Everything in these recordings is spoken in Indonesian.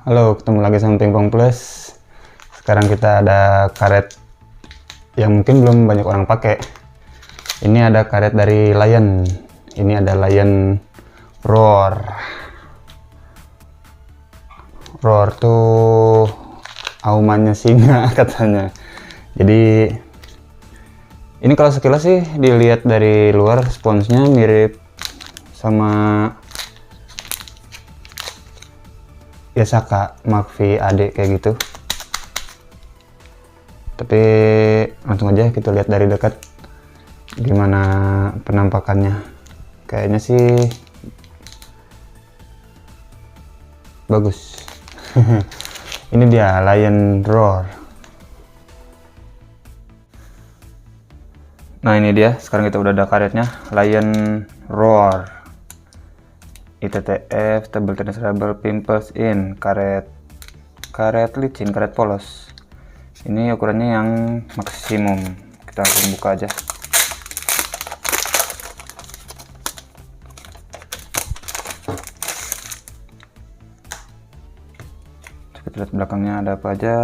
Halo, ketemu lagi sama Pingpong Plus. Sekarang kita ada karet yang mungkin belum banyak orang pakai. Ini ada karet dari Lion. Ini ada Lion Roar. Roar tuh aumannya singa katanya. Jadi ini kalau sekilas sih dilihat dari luar sponsnya mirip sama Yasaka Makvi AD kayak gitu, tapi langsung aja kita lihat dari dekat gimana penampakannya. Kayaknya sih bagus. Ini dia Lion Roar. Nah ini dia, sekarang kita udah ada karetnya, Lion Roar ITTF table transferable pimples in, karet licin, karet polos. Ini ukurannya yang maksimum. Kita langsung buka aja. Kita lihat belakangnya ada apa aja.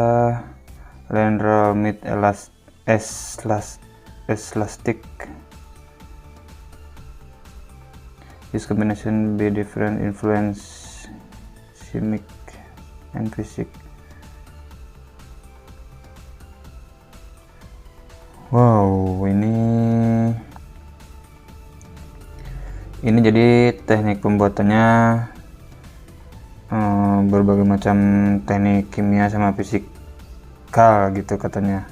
Lion Roar mid elastic. This combination be different influence chemic and physics. Wow, ini jadi teknik pembuatannya berbagai macam teknik kimia sama fisikal gitu katanya.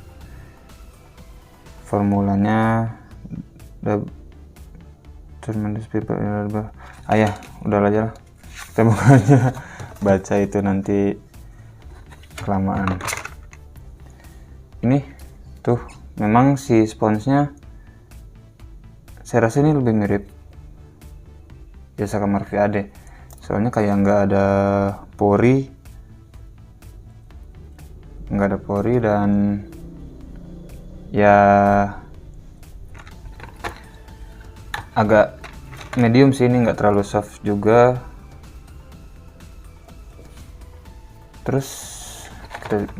Formulanya tremendous people ayah udah aja lah, kita buka aja, baca itu nanti kelamaan. Ini tuh memang si sponsnya saya rasa ini lebih mirip Yasaka Makvi AD, soalnya kayak nggak ada pori dan ya agak medium sih, ini nggak terlalu soft juga. Terus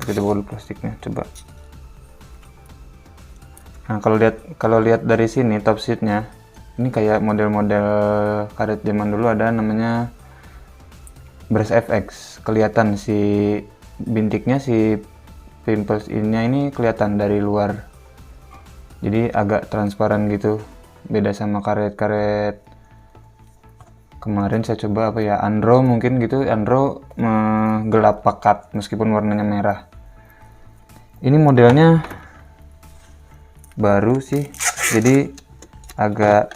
kita buka plastiknya coba. Nah kalau lihat dari sini top sheetnya, ini kayak model-model karet zaman dulu ada namanya Brush FX. Kelihatan si bintiknya, si pimples ini kelihatan dari luar, jadi agak transparan gitu. Beda sama karet-karet kemarin saya coba apa ya, Andro mungkin gitu. Andro gelap pekat meskipun warnanya merah. Ini modelnya baru sih, jadi agak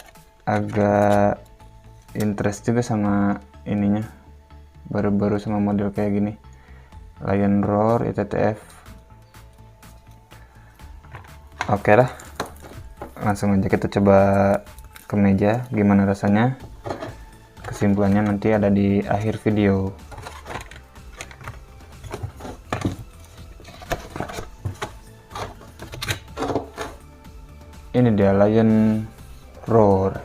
interest juga sama ininya, baru-baru sama model kayak gini. Lion Roar ITTF. Oke lah, langsung aja kita coba ke meja gimana rasanya. Kesimpulannya nanti ada di akhir video. Ini dia Lion Roar.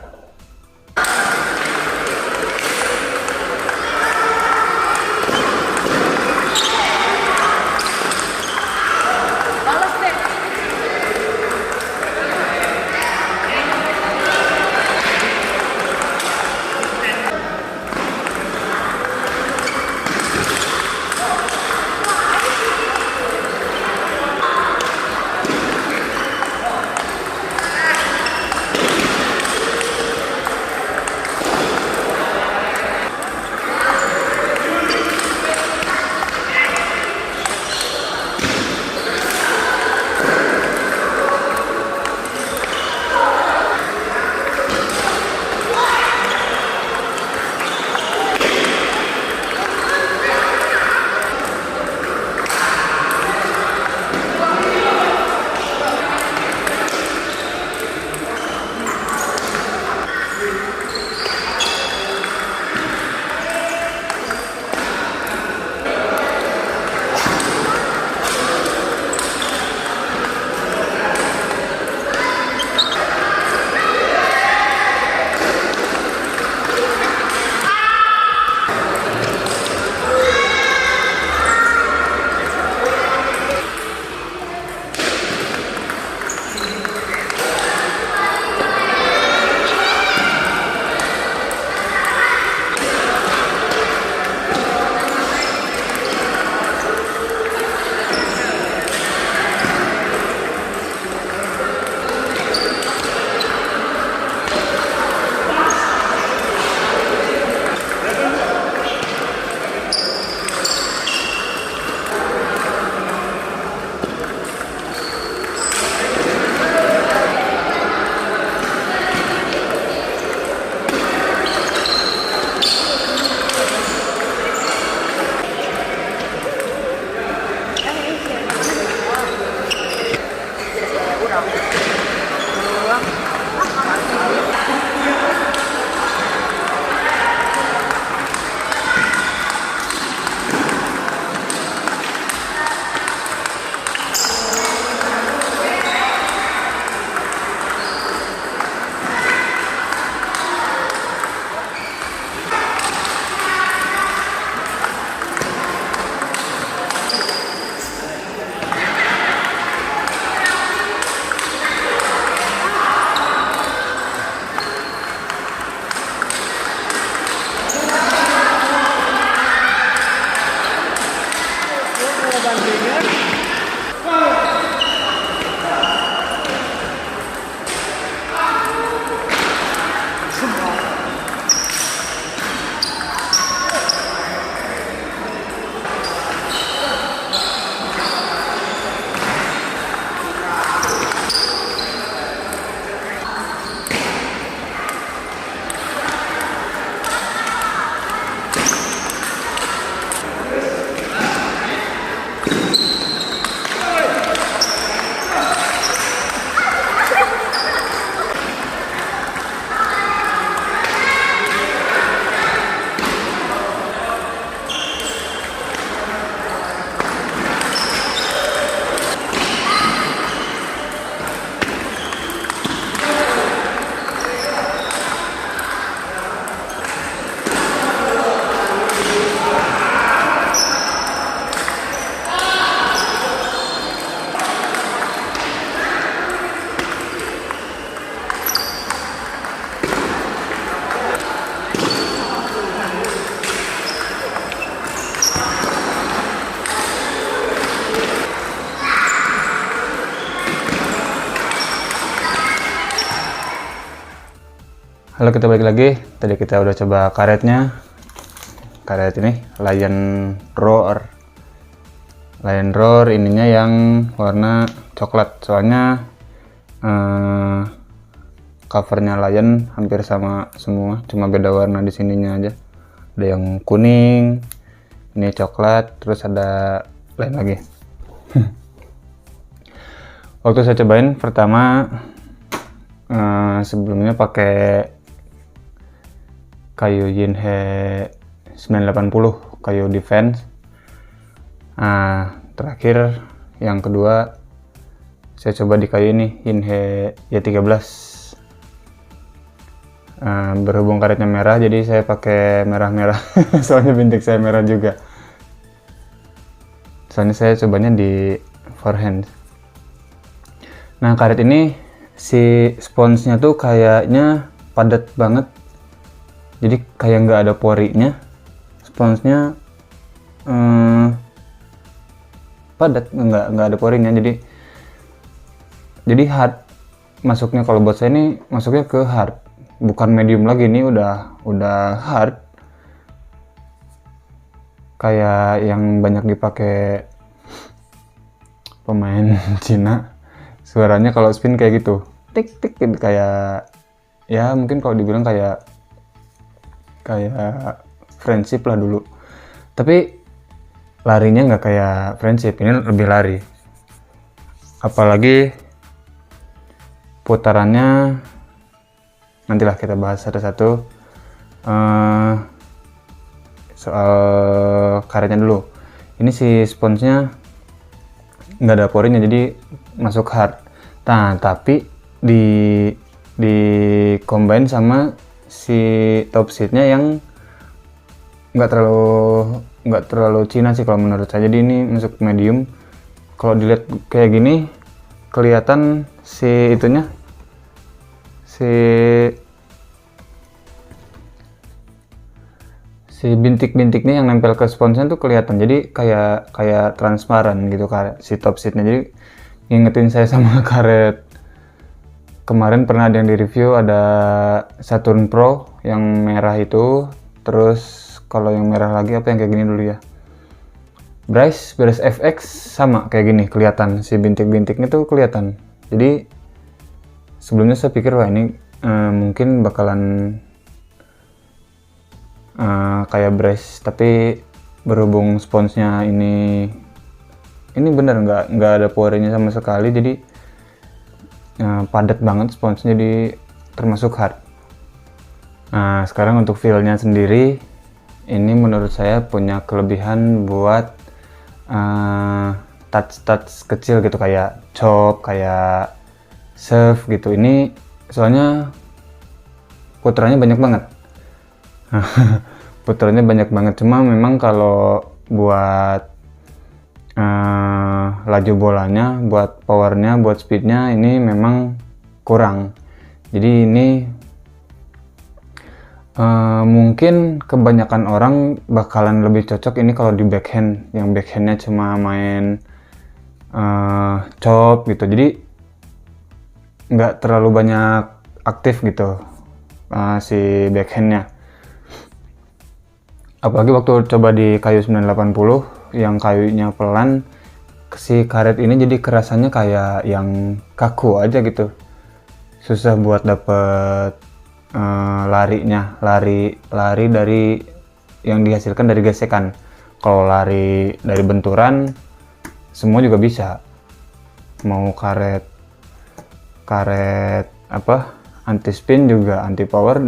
Halo, kita balik lagi. Tadi kita udah coba karetnya. Karet ini Lion Roar. Lion Roar ininya yang warna coklat. Soalnya covernya Lion hampir sama semua, cuma beda warna di sininya aja. Ada yang kuning, ini coklat, terus ada lain lagi. Waktu saya cobain pertama, sebelumnya pakai kayu Yinhe 980, kayu defense. Terakhir yang kedua saya coba di kayu ini Yinhe Y13. Berhubung karetnya merah, jadi saya pakai merah-merah. Soalnya bintik saya merah juga. Soalnya saya cobanya di forehand. Nah, karet ini si sponsnya tuh kayaknya padat banget. Jadi kayak nggak ada porinya. Sponsnya padat, nggak ada porinya. Jadi hard masuknya. Kalau buat saya ini masuknya ke hard, bukan medium lagi. Ini udah hard, kayak yang banyak dipakai pemain Cina. Suaranya kalau spin kayak gitu, tik tik gitu, kayak ya mungkin kalau dibilang kayak friendship lah dulu. Tapi larinya nggak kayak friendship, ini lebih lari. Apalagi putarannya, nantilah kita bahas satu-satu. Soal karetnya dulu. Ini si sponsnya nggak ada porinya, jadi masuk hard. Nah, tapi di combine sama si top seatnya yang nggak terlalu Cina sih kalau menurut saya. Jadi ini masuk medium. Kalau dilihat kayak gini kelihatan si itunya, si bintik-bintiknya yang nempel ke sponsnya tuh kelihatan. Jadi kayak transparan gitu si top seatnya. Jadi ngingetin saya sama karet kemarin, pernah ada yang di review, ada Saturn Pro yang merah itu. Terus kalau yang merah lagi apa yang kayak gini dulu ya, Bryce FX, sama kayak gini kelihatan si bintik-bintiknya tuh kelihatan. Jadi sebelumnya saya pikir wah ini mungkin bakalan kayak Bryce, tapi berhubung sponsnya ini bener nggak ada porinya sama sekali. Jadi padat banget sponsnya, jadi termasuk hard. Nah, sekarang untuk feel-nya sendiri, ini menurut saya punya kelebihan buat touch kecil gitu, kayak chop, kayak serve gitu. Ini soalnya putarannya banyak banget. Putarannya banyak banget, cuma memang kalau buat laju bolanya, buat powernya, buat speednya ini memang kurang. Jadi ini mungkin kebanyakan orang bakalan lebih cocok ini kalau di backhand, yang backhandnya cuma main chop gitu. Jadi nggak terlalu banyak aktif gitu si backhandnya. Apalagi waktu coba di kayu 980 yang kayunya pelan, si karet ini jadi kerasannya kayak yang kaku aja gitu. Susah buat dapet larinya, lari dari yang dihasilkan dari gesekan. Kalau lari dari benturan semua juga bisa. Mau karet apa anti spin juga, anti power,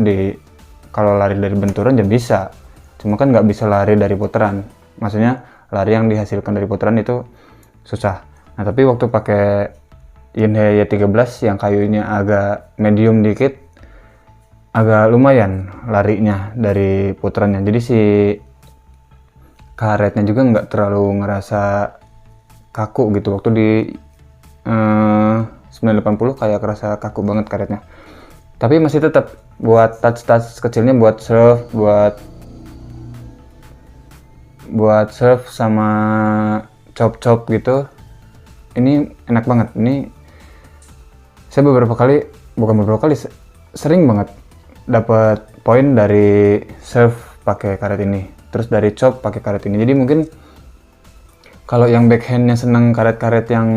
kalau lari dari benturan ya bisa. Cuma kan nggak bisa lari dari putaran. Maksudnya lari yang dihasilkan dari putaran itu susah. Nah, tapi waktu pakai Yinhe Y13 yang kayunya agak medium dikit, agak lumayan larinya dari putarannya. Jadi si karetnya juga nggak terlalu ngerasa kaku gitu. Waktu di 980 kayak kerasa kaku banget karetnya. Tapi masih tetap buat touch kecilnya, buat serve, buat serve sama chop gitu, ini enak banget. Ini saya sering banget dapat poin dari serve pakai karet ini, terus dari chop pakai karet ini. Jadi mungkin kalau yang backhandnya seneng karet-karet yang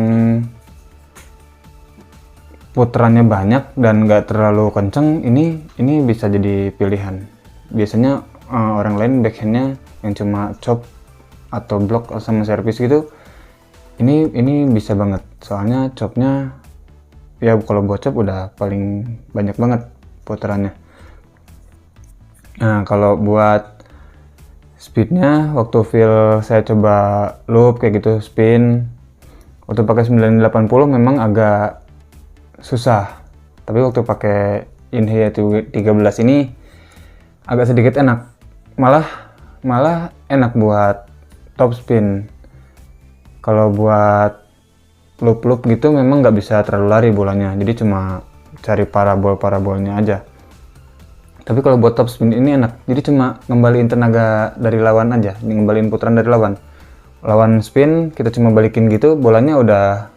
putarannya banyak dan nggak terlalu kenceng, ini bisa jadi pilihan. Biasanya orang lain backhandnya yang cuma chop atau block sama service gitu, ini bisa banget, soalnya chopnya ya kalau buat chop udah paling banyak banget putarannya. Nah kalau buat speednya, waktu feel saya coba loop kayak gitu, spin waktu pakai 980 memang agak susah, tapi waktu pakai Inheya 13 ini agak sedikit enak, malah enak buat top spin. Kalau buat loop gitu memang nggak bisa terlalu lari bolanya, jadi cuma cari parabolnya aja. Tapi kalau buat top spin ini enak, jadi cuma ngembaliin tenaga dari lawan aja, ngembaliin putaran dari lawan spin, kita cuma balikin gitu, bolanya udah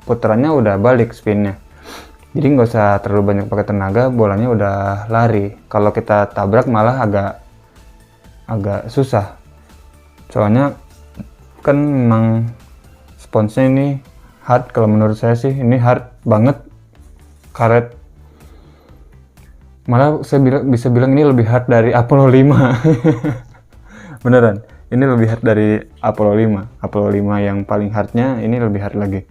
putarannya udah balik spinnya. Jadi nggak usah terlalu banyak pakai tenaga, bolanya udah lari. Kalau kita tabrak malah agak susah, soalnya kan memang sponsnya ini hard. Kalau menurut saya sih ini hard banget karet, malah saya bisa bilang ini lebih hard dari Apollo 5. Beneran, ini lebih hard dari Apollo 5 yang paling hardnya, ini lebih hard lagi.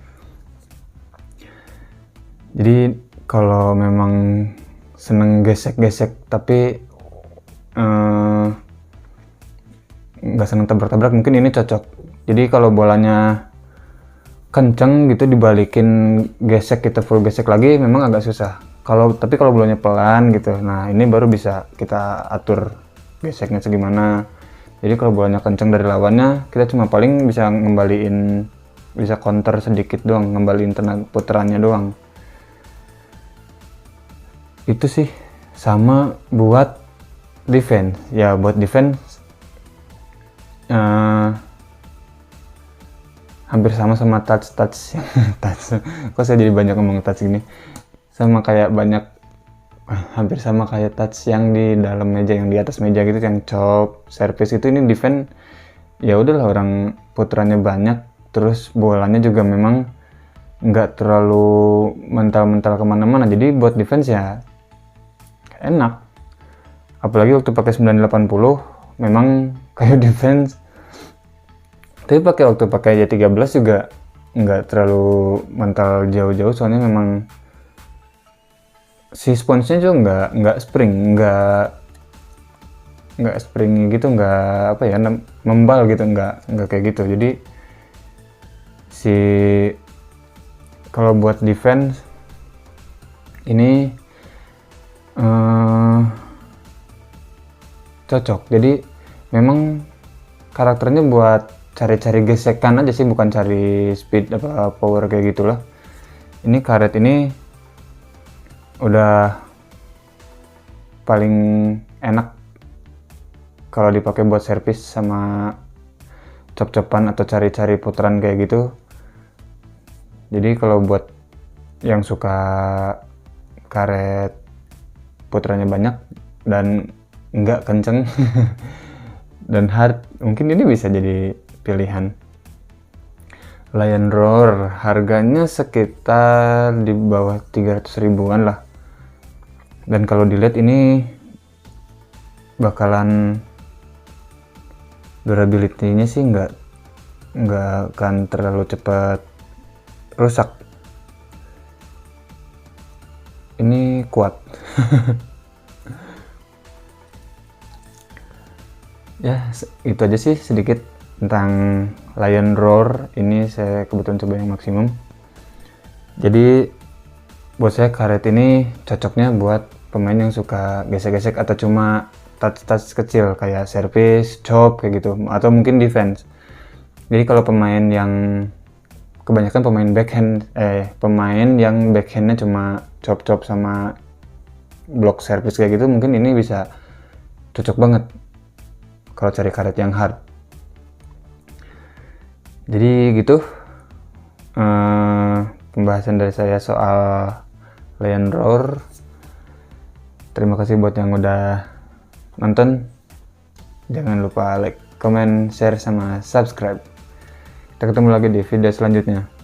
Jadi kalau memang seneng gesek-gesek tapi nggak seneng tabrak-tabrak, mungkin ini cocok. Jadi kalau bolanya kenceng gitu dibalikin gesek, kita full gesek lagi memang agak susah. Tapi kalau bolanya pelan gitu, nah ini baru bisa kita atur geseknya segimana. Jadi kalau bolanya kenceng dari lawannya, kita cuma paling bisa ngembaliin, bisa counter sedikit doang, ngembaliin tenaga putarannya doang. Itu sih. Sama buat defense, ya buat defense hampir sama touch yang touch. Kok saya jadi banyak ngomong touch gini? Hampir sama kayak touch yang di dalam meja, yang di atas meja gitu, yang chop, service itu. Ini defense ya udahlah, orang putarannya banyak, terus bolanya juga memang nggak terlalu mental kemana-mana, jadi buat defense ya enak. Apalagi waktu pakai 980 memang kayak defense. Tapi waktu pakai Y13 juga nggak terlalu mental jauh-jauh, soalnya memang si sponsnya juga nggak spring gitu, nggak membal gitu, nggak kayak gitu. Jadi kalau buat defense ini cocok. Jadi memang karakternya buat cari-cari gesekan aja sih, bukan cari speed apa power kayak gitulah. Ini karet ini udah paling enak kalau dipakai buat servis sama cop-copan atau cari-cari putaran kayak gitu. Jadi kalau buat yang suka karet putarannya banyak dan nggak kenceng dan hard, mungkin ini bisa jadi pilihan. Lion Roar harganya sekitar di bawah 300 ribuan lah, dan kalau dilihat ini bakalan durability-nya sih nggak akan terlalu cepat rusak. Ini kuat. Ya itu aja sih sedikit tentang Lion Roar. Ini saya kebetulan coba yang maksimum. Jadi buat saya karet ini cocoknya buat pemain yang suka gesek-gesek atau cuma touch kecil kayak service, chop kayak gitu, atau mungkin defense. Jadi kalau kebanyakan pemain yang backhandnya cuma chop sama block service kayak gitu, mungkin ini bisa cocok banget kalau cari karet yang hard. Jadi gitu pembahasan dari saya soal Lion Roar. Terima kasih buat yang udah nonton. Jangan lupa like, comment, share, sama subscribe. Kita ketemu lagi di video selanjutnya.